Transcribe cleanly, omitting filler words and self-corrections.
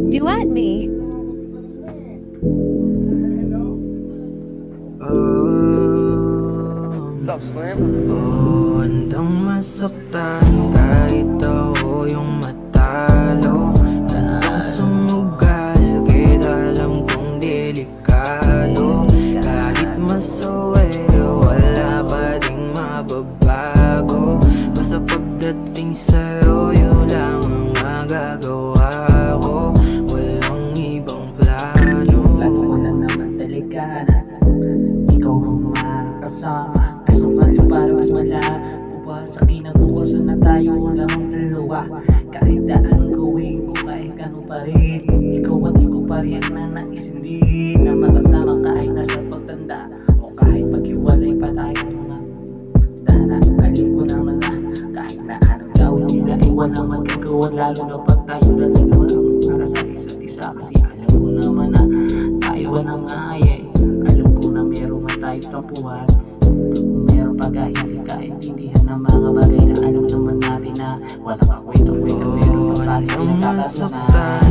Duet me. What's up, Slim? Oh, handang masaktan kahit ako yung matalo. Handang sumugal kahit alam kong delikado. Kahit masaway, wala pa ding mababago. Basta pagdating sa'yo, yun lang ang magagawa ko. Walang ibang plano. Plano ko lang naman talaga na ikaw ang makasama. Kaso ngayon para mas malabo pa sa kinabukasan na tayo lamang dalawa. Kahit na anong gawin ko, kahit ano pa rin, ikaw at ikaw pa rin ang nanaisin din na makasama kahit nasa pagtanda o kahit paghiwalay pa tayo naman. Sana alam ko naman na kahit na anong gawin nila ay walang magagawa, lalo na pag tayo dalawa ang para sa isa't isa. Kasi alam ko naman na tayo ang ay alam ko na meron man tayo tampuhan, meron pa kahit hindi kaintindihan ng mga bagay na alam naman natin na walang kakwento-kwento, pero pag pala Handang pinagkakasunan. masaktan